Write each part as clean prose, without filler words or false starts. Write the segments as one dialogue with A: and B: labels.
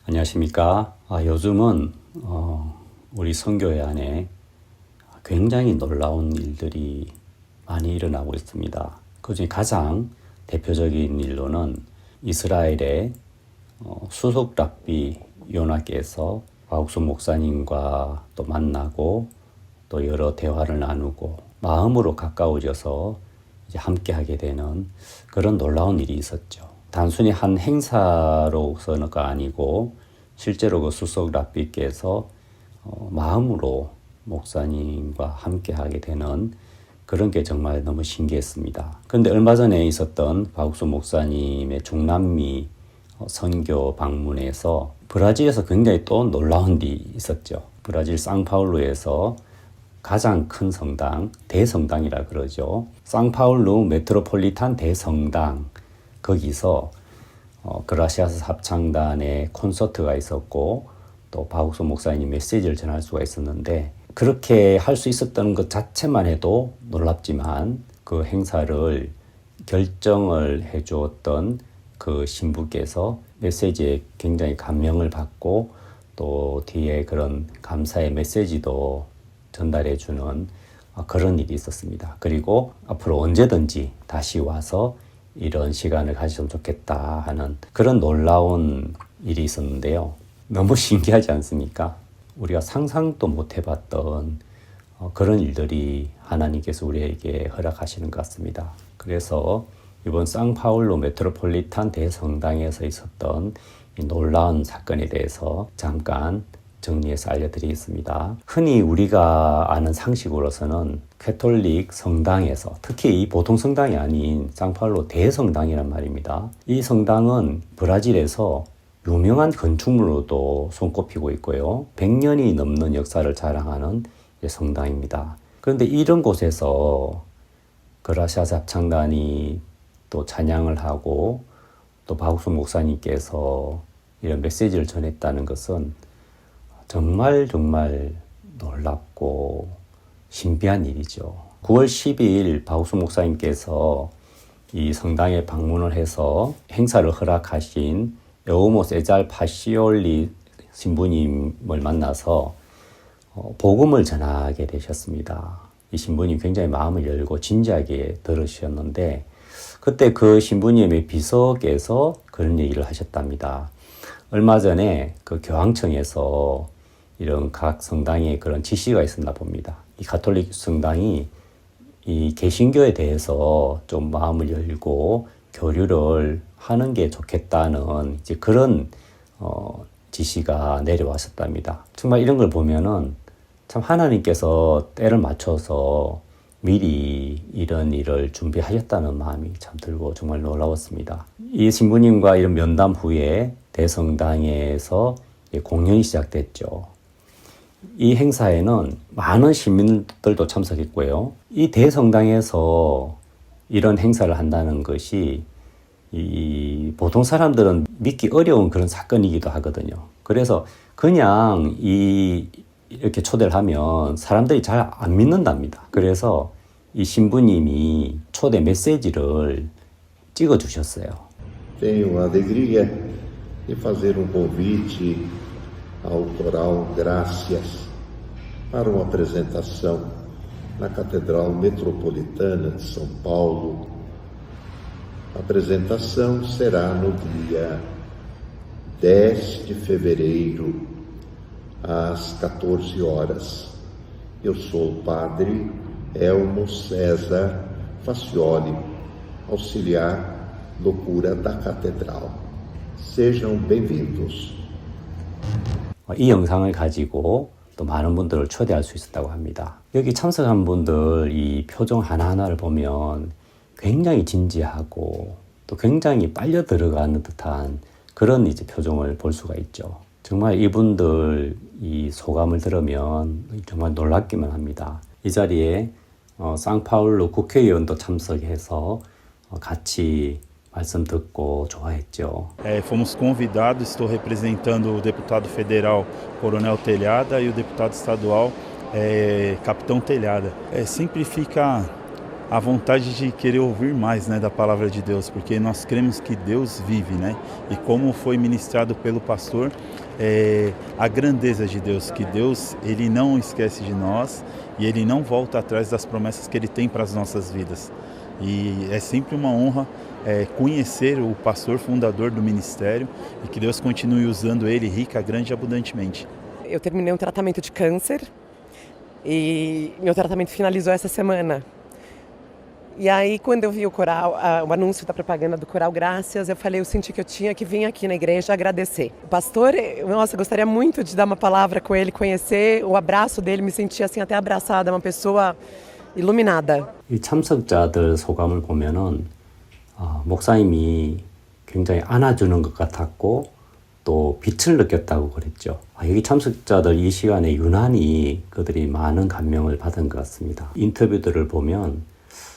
A: 안녕하십니까. 요즘은 우리 선교회 안에 굉장히 놀라운 일들이 많이 일어나고 있습니다. 그중에 가장 대표적인 일로는 이스라엘의 수석 랍비 요나께서 바욱수 목사님과 또 만나고 또 여러 대화를 나누고 마음으로 가까워져서 이제 함께하게 되는 그런 놀라운 일이 있었죠. 단순히 한 행사로서가 아니고 실제로 그 수석 랍비께서 마음으로 목사님과 함께하게 되는 그런 게 정말 너무 신기했습니다. 그런데 얼마 전에 있었던 바욱수 목사님의 중남미 선교 방문에서 브라질에서 굉장히 또 놀라운 일이 있었죠. 브라질 상파울루에서 가장 큰 성당, 대성당이라 그러죠. 상파울루 메트로폴리탄 대성당, 거기서 그라시아스 합창단의 콘서트가 있었고 또 바욱수 목사님 메시지를 전할 수가 있었는데, 그렇게 할 수 있었던 것 자체만 해도 놀랍지만 그 행사를 결정을 해주었던 그 신부께서 메시지에 굉장히 감명을 받고 또 뒤에 그런 감사의 메시지도 전달해주는 그런 일이 있었습니다. 그리고 앞으로 언제든지 다시 와서 이런 시간을 가졌으면 좋겠다 하는 그런 놀라운 일이 있었는데요. 너무 신기하지 않습니까? 우리가 상상도 못 해봤던 그런 일들이 하나님께서 우리에게 허락하시는 것 같습니다. 그래서 이번 상파울루 메트로폴리탄 대성당에서 있었던 이 놀라운 사건에 대해서 잠깐 정리해서 알려드리겠습니다. 흔히 우리가 아는 상식으로서는 캐톨릭 성당에서, 특히 이 보통 성당이 아닌 상파울루 대성당이란 말입니다. 이 성당은 브라질에서 유명한 건축물로도 손꼽히고 있고요. 100년이 넘는 역사를 자랑하는 성당입니다. 그런데 이런 곳에서 그라시아스 합창단이 또 찬양을 하고 또 바욱수 목사님께서 이런 메시지를 전했다는 것은 정말 놀랍고 신비한 일이죠. 9월 12일 바욱수 목사님께서 이 성당에 방문을 해서 행사를 허락하신 에우모 세잘 파시올리 신부님을 만나서 복음을 전하게 되셨습니다. 이 신부님 굉장히 마음을 열고 진지하게 들으셨는데, 그때 그 신부님의 비서께서 그런 얘기를 하셨답니다. 얼마 전에 그 교황청에서 이런 각 성당에 그런 지시가 있었나 봅니다. 이 가톨릭 성당이 이 개신교에 대해서 좀 마음을 열고 교류를 하는 게 좋겠다는 이제 그런 지시가 내려왔었답니다. 정말 이런 걸 보면은 참 하나님께서 때를 맞춰서 미리 이런 일을 준비하셨다는 마음이 참 들고 정말 놀라웠습니다. 이 신부님과 이런 면담 후에 대성당에서 공연이 시작됐죠. 이 행사에는 많은 시민들도 참석했고요. 이 대성당에서 이런 행사를 한다는 것이 이 보통 사람들은 믿기 어려운 그런 사건이기도 하거든요. 그래서 그냥 이렇게 초대를 하면 사람들이 잘 안 믿는답니다. 그래서 이 신부님이 초대 메시지를 찍어 주셨어요.
B: Tenho a alegria de fazer convite ao coral Gracias para uma apresentação na Catedral Metropolitana de São Paulo. A apresentação será no dia 10 de fevereiro, às 14 horas. Eu sou o padre Elmo César Facioli, auxiliar do cura da Catedral. Sejam bem-vindos.
A: 이 영상을 가지고 또 많은 분들을 초대할 수 있었다고 합니다. 여기 참석한 분들 이 표정 하나하나를 보면 굉장히 진지하고 또 굉장히 빨려 들어가는 듯한 그런 이제 표정을 볼 수가 있죠. 정말 이분들 이 소감을 들으면 정말 놀랍기만 합니다. 이 자리에 상파울루 국회의원도 참석해서 같이 말씀 듣고 좋아했죠.
C: Fomos convidados, estou representando o deputado federal Coronel Telhada e o deputado estadual Capitão Telhada. Sempre fica a vontade de querer ouvir mais, né, da palavra de Deus, porque nós cremos que Deus vive, né? E como foi ministrado pelo pastor, a grandeza de Deus, que Deus, ele não esquece de nós e ele não volta atrás das promessas que ele tem para as nossas vidas. E é sempre uma honra conhecer o pastor fundador do ministério e que Deus continue usando ele rica, grande e abundantemente.
D: Eu terminei um tratamento de câncer e meu tratamento finalizou essa semana. E aí, quando eu vi o coral, o anúncio da propaganda do Coral Graças, eu falei, eu senti que eu tinha que vir aqui na igreja agradecer. O pastor, nossa, eu gostaria muito de dar uma palavra com ele, conhecer o abraço dele, me sentir assim até abraçada, uma pessoa iluminada.
A: 이 참석자들 소감을 보면은 목사님이 굉장히 안아주는 것 같았고 또 빛을 느꼈다고 그랬죠. 여기 참석자들 이 시간에 유난히 그들이 많은 감명을 받은 것 같습니다. 인터뷰들을 보면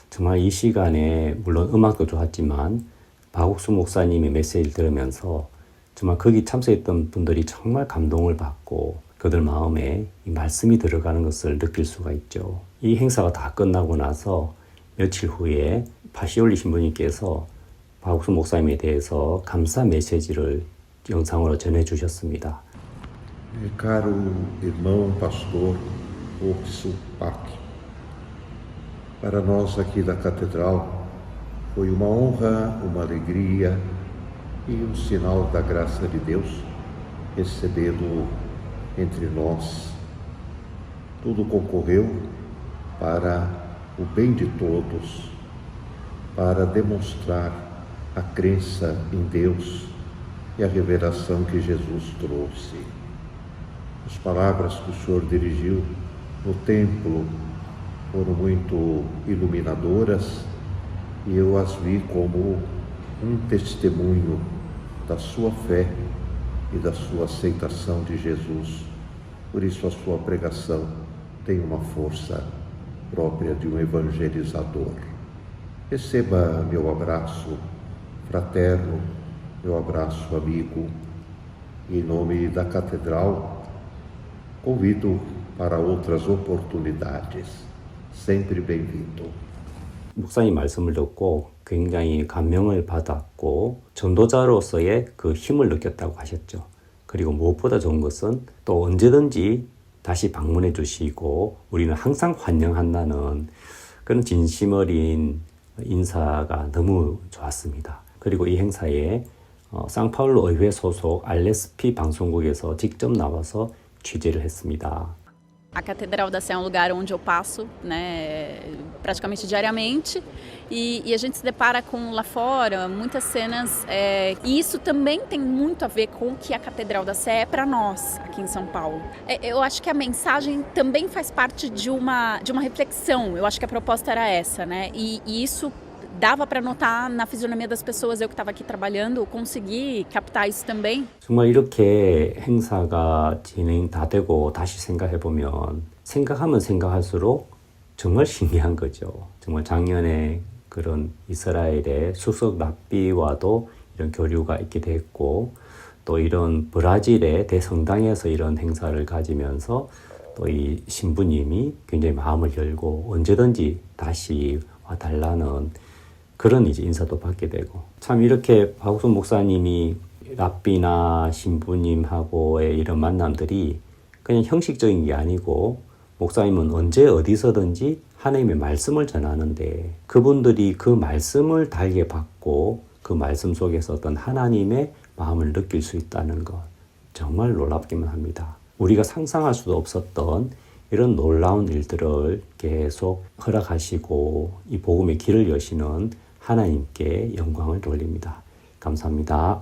A: 정말 이 시간에 물론 음악도 좋았지만 박옥수 목사님의 메시지를 들으면서 정말 거기 참석했던 분들이 정말 감동을 받고 그들 마음에 이 말씀이 들어가는 것을 느낄 수가 있죠. 이 행사가 다 끝나고 나서 며칠 후에 파시올리 신부님께서 박옥수 목사님에 대해서 감사 메시지를 영상으로 전해주셨습니다.
B: Caro irmão pastor Oxo Pac, para nós aqui da Catedral foi uma honra, uma alegria e um sinal da graça de Deus recebê-lo entre nós. Tudo concorreu para o bem de todos, para demonstrar a crença em Deus e a revelação que Jesus trouxe. As palavras que o Senhor dirigiu no templo foram muito iluminadoras e eu as vi como um testemunho da sua fé e da sua aceitação de Jesus. Por isso a sua pregação tem uma força própria de um evangelizador. Receba meu abraço fraterno, meu abraço amigo, e em nome da Catedral convido para outras oportunidades. sempre bem-vindo.
A: 목사님 말씀을 듣고 굉장히 감명을 받았고 전도자로서의 그 힘을 느꼈다고 하셨죠. 그리고 무엇보다 좋은 것은 또 언제든지 다시 방문해 주시고 우리는 항상 환영한다는 그런 진심 어린 인사가 너무 좋았습니다. 그리고 이 행사에 상파울루 의회 소속 RSP 방송국에서 직접 나와서 취재를 했습니다.
E: A Catedral da Sé é um lugar onde eu passo, né, praticamente diariamente, e a gente se depara com lá fora muitas cenas, e isso também tem muito a ver com o que a Catedral da Sé é para nós aqui em São Paulo. Eu acho que a mensagem também faz parte de uma reflexão, eu acho que a proposta era essa, né, e isso dava para notar na fisionomia das pessoas, eu que estava aqui trabalhando, consegui captar isso também.
A: 정말 이렇게 행사가 진행 다 되고 다시 생각해보면 생각하면 생각할수록 정말 신기한 거죠. 정말 작년에 그런 이스라엘의 수석 랍비와도 이런 교류가 있게 됐고 또 이런 브라질의 대성당에서 이런 행사를 가지면서 또 이 신부님이 굉장히 마음을 열고 언제든지 다시 와달라는 그런 이제 인사도 받게 되고 참 이렇게 박옥순 목사님이 랍비나 신부님하고의 이런 만남들이 그냥 형식적인 게 아니고 목사님은 언제 어디서든지 하나님의 말씀을 전하는데 그분들이 그 말씀을 달게 받고 그 말씀 속에서 어떤 하나님의 마음을 느낄 수 있다는 것 정말 놀랍기만 합니다. 우리가 상상할 수도 없었던 이런 놀라운 일들을 계속 허락하시고 이 복음의 길을 여시는 하나님께 영광을 돌립니다. 감사합니다.